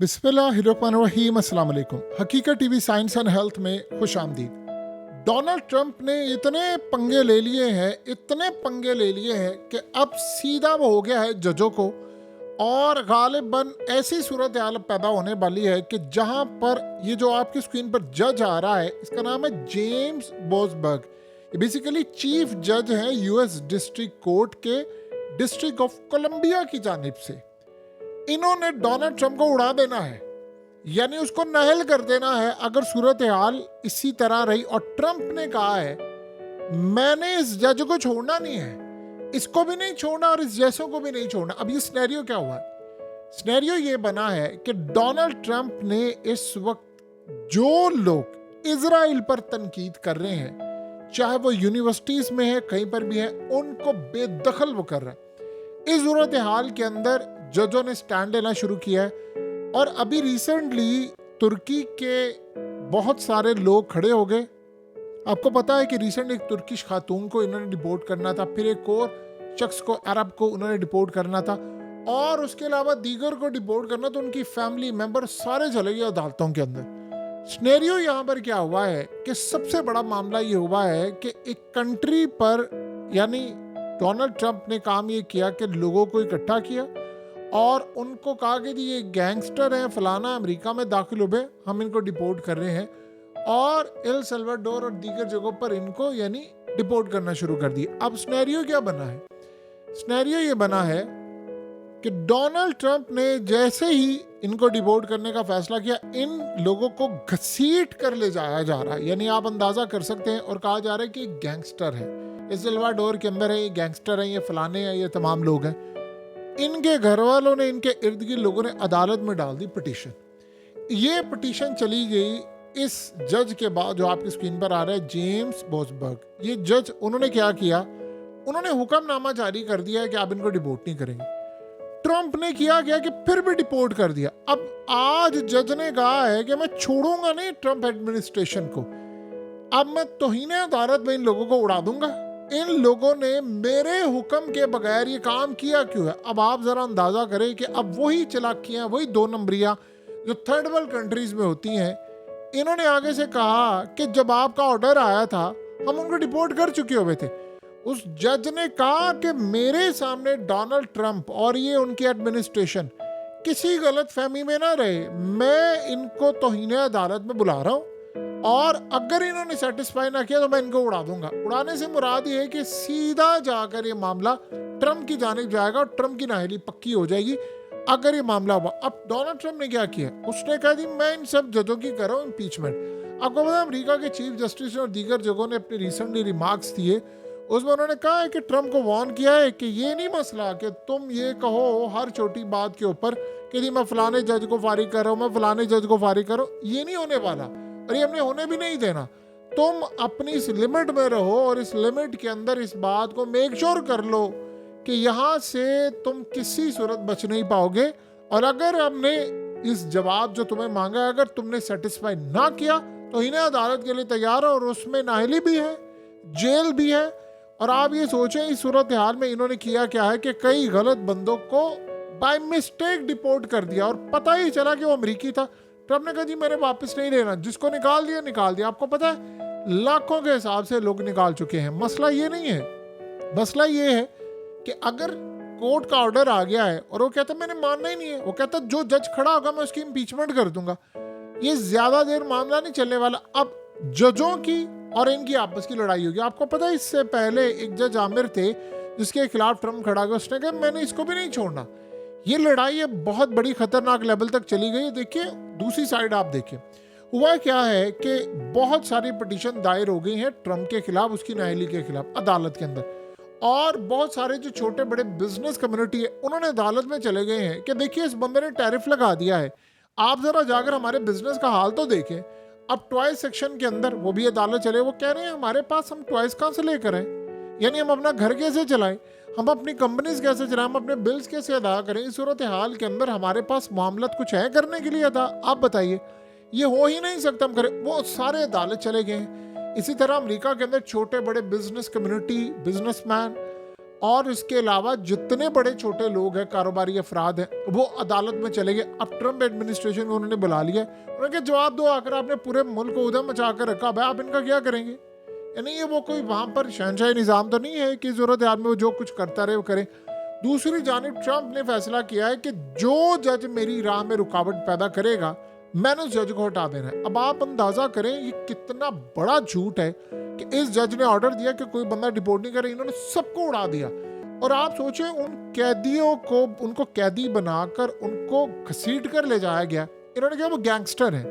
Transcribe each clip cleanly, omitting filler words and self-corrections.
बिस्मिल्लाहिर्रहमानिर्रहीम। अस्सलाम वालेकुम। हकीकत टीवी साइंस एंड हेल्थ में खुश आमदीद। डोनाल्ड ट्रंप ने इतने पंगे ले लिए हैं, इतने पंगे ले लिए हैं कि अब सीधा वो हो गया है जजों को, और गालिबन ऐसी सूरत हाल पैदा होने वाली है कि जहां पर ये जो आपकी स्क्रीन पर जज आ रहा है, इसका नाम है जेम्स बोसबर्ग। ये बेसिकली चीफ जज हैं यूएस डिस्ट्रिक्ट कोर्ट के डिस्ट्रिक्ट ऑफ कोलंबिया की जानिब से। इन्होंने डोनाल्ड ट्रंप को उड़ा देना है, यानी उसको नहल कर देना है अगर सूरत हाल इसी तरह रही। और ट्रंप ने कहा है मैंने इस जज को छोड़ना नहीं है, इसको भी नहीं छोड़ना और इस जैसों को भी नहीं छोड़ना। अब ये सिनेरियो क्या हुआ है? सिनेरियो ये बना है कि डोनाल्ड ट्रंप ने इस वक्त जो लोग इजराइल पर तनकीद कर रहे हैं, चाहे वो यूनिवर्सिटीज में है, कहीं पर भी है, उनको बेदखल वो कर रहा है। इस सूरत हाल के अंदर जजों ने स्टैंड लेना शुरू किया है। और अभी रिसेंटली तुर्की के बहुत सारे लोग खड़े हो गए। आपको पता है कि रिसेंट एक तुर्किश खातून को इन्होंने डिपोर्ट करना था, फिर एक और शख्स को, अरब को उन्होंने डिपोर्ट करना था, और उसके अलावा दीगर को डिपोर्ट करना, तो उनकी फैमिली मेंबर सारे चले गए अदालतों के अंदर। सिनेरियो यहाँ पर क्या हुआ है कि सबसे बड़ा मामला ये हुआ है कि एक कंट्री पर, यानी डोनाल्ड ट्रंप ने काम ये किया कि लोगों को इकट्ठा किया और उनको कहा कि ये गैंगस्टर हैं, फलाना अमेरिका में दाखिल हुए, हम इनको डिपोर्ट कर रहे हैं, और एल सल्वाडोर और दीगर जगहों पर इनको यानी डिपोर्ट करना शुरू कर दिया। अब सिनेरियो क्या बना है? सिनेरियो ये बना है कि डोनाल्ड ट्रंप ने जैसे ही इनको डिपोर्ट करने का फैसला किया, इन लोगों को घसीट कर ले जाया जा रहा है। यानी आप अंदाजा कर सकते हैं, और कहा जा रहा है कि गैंगस्टर है, एल सल्वाडोर के अंदर है, ये गैंगस्टर है, ये फलाने हैं, ये तमाम लोग हैं। इनके घर वालों ने, इनके इर्द गिर्द लोगों ने अदालत में डाल दी पिटीशन। ये पिटीशन चली गई इस जज के बाद, जो आपकी स्क्रीन पर आ रहा है, जेम्स बोसबर्ग। ये जज, उन्होंने क्या किया, उन्होंने हुक्मनामा जारी कर दिया है कि आप इनको डिपोर्ट नहीं करेंगे। ट्रंप ने किया गया कि फिर भी डिपोर्ट कर दिया। अब आज जज ने कहा है कि मैं छोड़ूंगा नहीं ट्रंप एडमिनिस्ट्रेशन को, अब मैं तौहीन अदालत में इन लोगों को उड़ा दूंगा। इन लोगों ने मेरे हुक्म के बगैर ये काम किया क्यों है? अब आप जरा अंदाजा करें कि अब वही चालाकियां, वही दो नंबरियां जो थर्ड वर्ल्ड कंट्रीज में होती हैं। इन्होंने आगे से कहा कि जब आपका ऑर्डर आया था हम उनको डिपोर्ट कर चुके हुए थे। उस जज ने कहा कि मेरे सामने डोनाल्ड ट्रंप और ये उनकी एडमिनिस्ट्रेशन किसी गलत फहमी में ना रहे, मैं इनको तौहीन अदालत में बुला रहा हूं, और अगर इन्होंने सेटिस्फाई ना किया तो मैं इनको उड़ा दूंगा। उड़ाने से मुराद ये है कि सीधा जाकर ये मामला ट्रंप की जानिब जाएगा और ट्रंप की नाअहली पक्की हो जाएगी अगर ये मामला हुआ। अब डोनाल्ड ट्रंप ने क्या किया, उसने कहा जी मैं इन सब जजों की कर रहा हूँ इम्पीचमेंट। आपको पता है अमेरिका के चीफ जस्टिस और दीगर जगहों ने अपने रिसेंटली रिमार्क्स दिए, उसमें उन्होंने कहा है कि ट्रंप को वार्न किया है कि ये नहीं मसला कि तुम ये कहो हर छोटी बात के ऊपर कि मैं फलाने जज को फारिग कर रहा हूँ, मैं फलाने जज को फारिग कर रहा हूँ। ये नहीं होने वाला, और ये हमने होने भी नहीं देना। तुम अपनी इस लिमिट में रहो, और इस लिमिट के अंदर इस बात को मेक श्योर कर लो कि यहाँ से तुम किसी सूरत बच नहीं पाओगे। और अगर हमने इस जवाब जो तुम्हें मांगा, अगर तुमने सेटिस्फाई ना किया तो इन्हें अदालत के लिए तैयार है, और उसमें नाअहली भी है, जेल भी है। और आप ये सोचें इस सूरत हाल में इन्होंने किया क्या है कि कई गलत बंदों को बाय मिस्टेक डिपोर्ट कर दिया, और पता ही चला कि वो अमरीकी था। ट्रंप ने कहा जी मैंने वापस नहीं लेना, जिसको निकाल दिया निकाल दिया। आपको पता है लाखों के हिसाब से लोग निकाल चुके हैं। मसला ये नहीं है, मसला ये है कि अगर कोर्ट का ऑर्डर आ गया है और वो कहता मैंने मानना ही नहीं है, वो कहता जो जज खड़ा होगा मैं उसकी इम्पीचमेंट कर दूंगा, ये ज्यादा देर मामला नहीं चलने वाला। अब जजों की और इनकी आपस की लड़ाई होगी। आपको पता है इससे पहले एक जज आमिर थे जिसके खिलाफ ट्रंप खड़ा गया, उसने कहा मैंने इसको भी नहीं छोड़ना। ये लड़ाई है बहुत बड़ी खतरनाक लेवल तक चली गई। देखिए दूसरी साइड आप देखिए, हुआ क्या है कि बहुत सारी पिटीशन दायर हो गई हैं ट्रंप के खिलाफ, उसकी नाअहली के खिलाफ अदालत के अंदर, और बहुत सारे जो छोटे बड़े बिजनेस कम्युनिटी है उन्होंने अदालत में चले गए हैं कि देखिए इस बंदे ने टैरिफ लगा दिया है, आप जरा जाकर हमारे बिजनेस का हाल तो देखें। अब टॉय सेक्शन के अंदर वो भी अदालत चले, वो कह रहे हैं हमारे पास हम टॉयज कहाँ से लेकर आए, यानी हम अपना घर कैसे चलाएं, हम अपनी कंपनीज कैसे चलाएं, हम अपने बिल्स कैसे अदा करें। इस सूरत हाल के अंदर हमारे पास मामलत कुछ है करने के लिए अदा, आप बताइए, ये हो ही नहीं सकता हम करें। वो सारे अदालत चले गए हैं। इसी तरह अमेरिका के अंदर छोटे बड़े बिजनेस कम्युनिटी, बिजनेसमैन और इसके अलावा जितने बड़े छोटे लोग हैं, कारोबारी अफराद हैं, वो अदालत में चले गए। अब ट्रम्प एडमिनिस्ट्रेशन को उन्होंने बुला लिया, उन्होंने जवाब दो आकर, आपने पूरे मुल्क को उधम मचा कर रखा, भाई आप इनका क्या करेंगे। यानी ये वो कोई वहाँ पर शहनशाही निज़ाम तो नहीं है कि ज़रूरत है में वो जो कुछ करता रहे वो करें। दूसरी जानिब ट्रम्प ने फैसला किया है कि जो जज मेरी राह में रुकावट पैदा करेगा मैंने उस जज को हटा देना है। अब आप अंदाजा करें ये कितना बड़ा झूठ है कि इस जज ने ऑर्डर दिया कि कोई बंदा डिपोर्ट नहीं करे, इन्होंने सबको उड़ा दिया। और आप सोचें उन कैदियों को, उनको कैदी बनाकर उनको घसीट कर ले जाया गया, इन्होंने कहा वो गैंगस्टर है।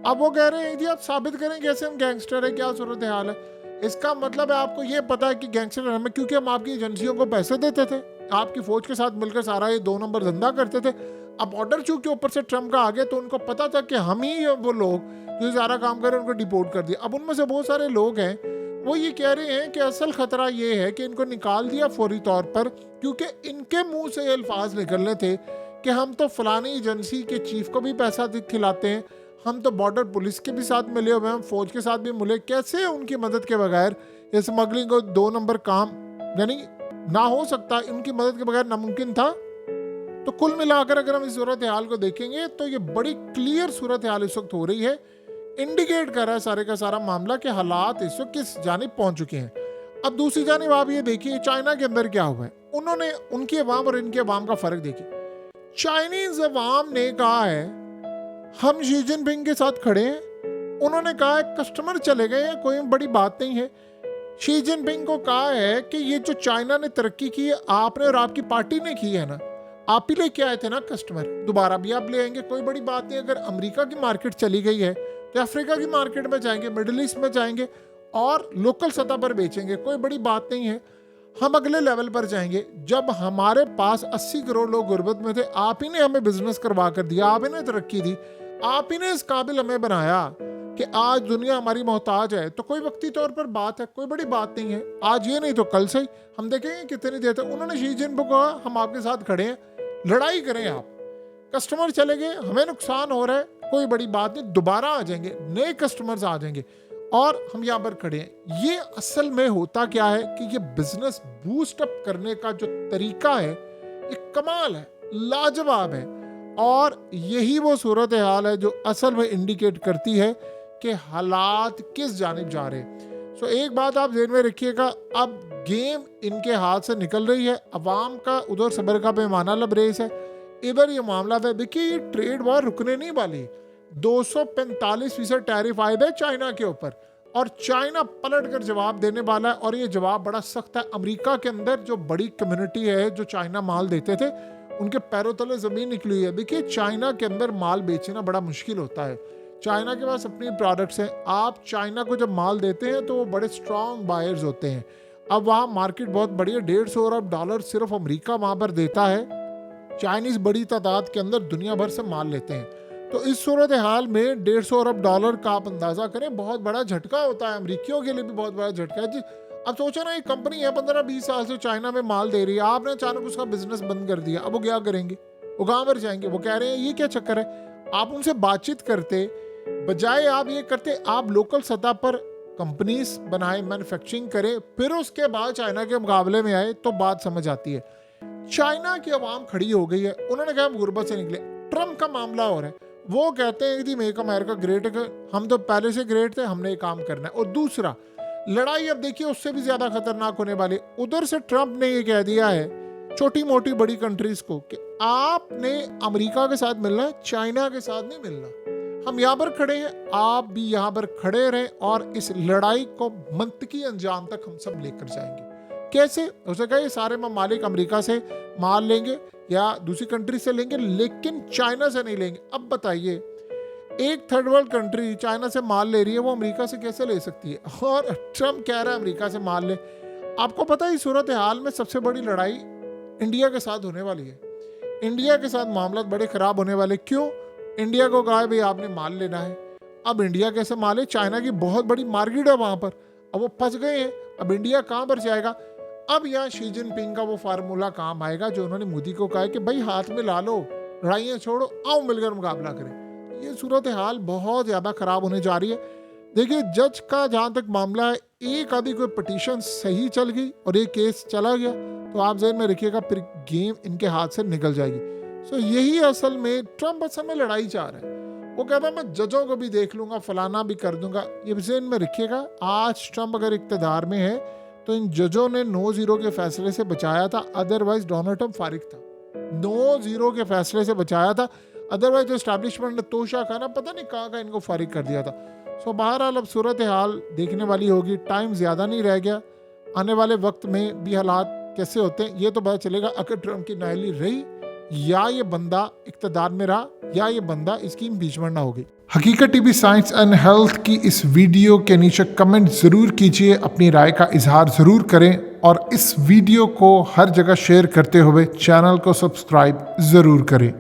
अब वो कह रहे हैं जी आप साबित करें कैसे हम गैंगस्टर है, क्या सूरत हाल है। इसका मतलब है आपको ये पता है कि गैंगस्टर हमें, क्योंकि हम आपकी एजेंसियों को पैसे देते थे, आपकी फौज के साथ मिलकर सारा ये 2 नंबर धंधा करते थे। अब ऑर्डर चूंकि ऊपर से ट्रम्प का आ गया तो उनको पता था कि हम ही वो लोग जो सारा काम कर रहे हैं उनको डिपोर्ट कर दिया। अब उनमें से बहुत सारे लोग हैं वो ये कह रहे हैं कि असल खतरा ये है कि इनको निकाल दिया फौरी तौर पर, क्योंकि इनके मुंह से ये अल्फाज निकलने थे कि हम तो फलानी एजेंसी के चीफ को भी पैसा खिलाते हैं, हम तो बॉर्डर पुलिस के भी साथ मिले हुए हैं, हम फौज के साथ भी मिले, कैसे उनकी मदद के बगैर ये स्मगलिंग को 2 नंबर काम यानी ना हो सकता, उनकी मदद के बगैर नामुमकिन था। तो कुल मिलाकर अगर हम इस सूरत हाल को देखेंगे तो ये बड़ी क्लियर सूरत हाल इस वक्त हो रही है, इंडिकेट कर रहा है सारे का सारा मामला कि हालात इस वक्त किस जानिब पहुंच चुके हैं। अब दूसरी जानिब आप ये देखिए चाइना के अंदर क्या हुआ है, उन्होंने उनकी अवाम और इनके अवाम का फर्क देखिए। चाइनीज अवाम ने कहा है हम शी जिनपिंग के साथ खड़े हैं, उन्होंने कहा है कस्टमर चले गए हैं, कोई बड़ी बात नहीं है। शी जिनपिंग को कहा है कि ये जो चाइना ने तरक्की की है आपने और आपकी पार्टी ने की है ना, आप ही लेके आए थे ना कस्टमर, दोबारा भी आप ले आएंगे, कोई बड़ी बात नहीं। अगर अमेरिका की मार्केट चली गई है तो अफ्रीका की मार्केट में जाएंगे, मिडिल ईस्ट में जाएंगे और लोकल सतह पर बेचेंगे, कोई बड़ी बात नहीं है। हम अगले लेवल पर जाएंगे। जब हमारे पास 80 करोड़ लोग गुर्बत में थे, आप ही ने हमें बिजनेस करवा कर दिया, आप ही ने तरक्की दी, आप ही ने इस काबिल हमें बनाया कि आज दुनिया हमारी मोहताज है। तो कोई वक्ती तौर पर बात है, कोई बड़ी बात नहीं है, आज ये नहीं तो कल से ही हम देखेंगे कितनी देर तक। उन्होंने शी जिनपिंग को कहा हम आपके साथ खड़े हैं, लड़ाई करें आप, कस्टमर चले गए, हमें नुकसान हो रहा है, कोई बड़ी बात नहीं, दोबारा आ जाएंगे, नए कस्टमर्स आ जाएंगे और हम यहाँ पर खड़े हैं। ये असल में होता क्या है कि ये बिजनेस बूस्ट अप करने का जो तरीका है ये कमाल है, लाजवाब है, और यही वो सूरत हाल है जो असल में इंडिकेट करती है कि हालात किस जानिब जा रहे हैं। सो एक बात आप ज़हन में रखिएगा, अब गेम इनके हाथ से निकल रही है, अवाम का उधर सबर का पैमाना लबरेज है, इधर ये मामला है। देखिए ये ट्रेड वॉर रुकने नहीं वाली, 245% टैरिफ आए थे चाइना के ऊपर और चाइना पलट कर जवाब देने वाला है, और ये जवाब बड़ा सख्त है। अमेरिका के अंदर जो बड़ी कम्युनिटी है जो चाइना माल देते थे उनके पैरों तले ज़मीन निकली है। देखिए चाइना के अंदर माल बेचना बड़ा मुश्किल होता है, चाइना के पास अपनी प्रोडक्ट्स हैं, आप चाइना को जब माल देते हैं तो वो बड़े स्ट्रॉन्ग बायर्स होते हैं। अब वहाँ मार्केट बहुत बड़ी है, $150 अरब सिर्फ अमेरिका वहाँ पर देता है, चाइनीज बड़ी तादाद के अंदर दुनिया भर से माल लेते हैं। तो इस सूरत हाल में $150 अरब का आप अंदाजा करें, बहुत बड़ा झटका होता है, अमरीकियों के लिए भी बहुत बड़ा झटका है जी। अब सोचो ना, एक कंपनी है 15-20 साल से चाइना में माल दे रही है, आपने अचानक उसका बिजनेस बंद कर दिया, अब वो क्या करेंगे, वो कहाँ पर जाएंगे। वो कह रहे हैं ये क्या चक्कर है, आप उनसे बातचीत करते बजाय आप ये करते आप लोकल सतह पर कंपनीज बनाए, मैन्युफैक्चरिंग करें, फिर उसके बाद चाइना के मुकाबले में आए तो बात समझ आती है। चाइना की आवाम खड़ी हो गई है, उन्होंने कहा हम गुर्बत से निकले। ट्रम्प का मामला हो रहा है, वो कहते हैं कि मेक अमेरिका ग्रेट है, हम तो पहले से ग्रेट थे, हमने ये काम करना है। और दूसरा लड़ाई अब देखिए उससे भी ज्यादा खतरनाक होने वाली। उधर से ट्रम्प ने ये कह दिया है छोटी मोटी बड़ी कंट्रीज को कि आपने अमेरिका के साथ मिलना है, चाइना के साथ नहीं मिलना, हम यहाँ पर खड़े हैं, आप भी यहाँ पर खड़े रहें और इस लड़ाई को मंतकी अंजाम तक हम सब लेकर जाएंगे। कैसे? उसे कहा ये सारे ममालिक अमेरिका से माल लेंगे या दूसरी कंट्री से लेंगे, लेकिन चाइना से नहीं लेंगे। अब बताइए, एक थर्ड वर्ल्ड कंट्री चाइना से माल ले रही है, वो अमेरिका से कैसे ले सकती है? और ट्रम्प कह रहा है अमेरिका से माल ले। आपको पता है इस सूरत हाल में सबसे बड़ी लड़ाई इंडिया के साथ होने वाली है। इंडिया के साथ मामला बड़े खराब होने वाले। क्यों? इंडिया को कहा है भाई आपने माल लेना है, अब इंडिया कैसे माल है? चाइना की बहुत बड़ी मार्केट है वहां पर, अब वो फंस गए हैं, अब इंडिया कहां पर जाएगा? अब यहाँ शी जिनपिंग का वो फार्मूला काम आएगा जो उन्होंने मोदी को कहा है कि भाई हाथ में ला लो, लड़ाइयाँ छोड़ो, आओ मिलकर मुकाबला करें। ये सूरत हाल बहुत ज़्यादा ख़राब होने जा रही है। देखिए जज का जहाँ तक मामला है, एक आदि कोई पटिशन सही चल गई और एक केस चला गया, तो आप जेहन में रखिएगा फिर गेम इनके हाथ से निकल जाएगी। सो यही असल में ट्रम्प असल में लड़ाई चाह रहा है। वो कहता है मैं जजों को भी देख लूंगा, फलाना भी कर दूंगा। ये जेहन में रखिएगा, आज ट्रम्प अगर इक़्तिदार में है तो इन जजों ने 9-0 के फैसले से बचाया था, अदरवाइज डोनाल्ड ट्रम्प फारिग था। 9-0 के फैसले से बचाया था, अदरवाइज जो एस्टैब्लिशमेंट ने तोशा खाना पता नहीं कहाँ का इनको फारिग कर दिया था। सो बहरहाल अब सूरत हाल देखने वाली होगी, टाइम ज़्यादा नहीं रह गया। आने वाले वक्त में भी हालात कैसे होते हैं ये तो पता चलेगा अगर ट्रम्प की नाअहली रही या ये बंदा इक़्तिदार में रहा या ये बंदा इसकी इम्पीचमेंट ना हो गई। हकीकत टीवी साइंस एंड हेल्थ की इस वीडियो के नीचे कमेंट ज़रूर कीजिए, अपनी राय का इजहार ज़रूर करें और इस वीडियो को हर जगह शेयर करते हुए चैनल को सब्सक्राइब ज़रूर करें।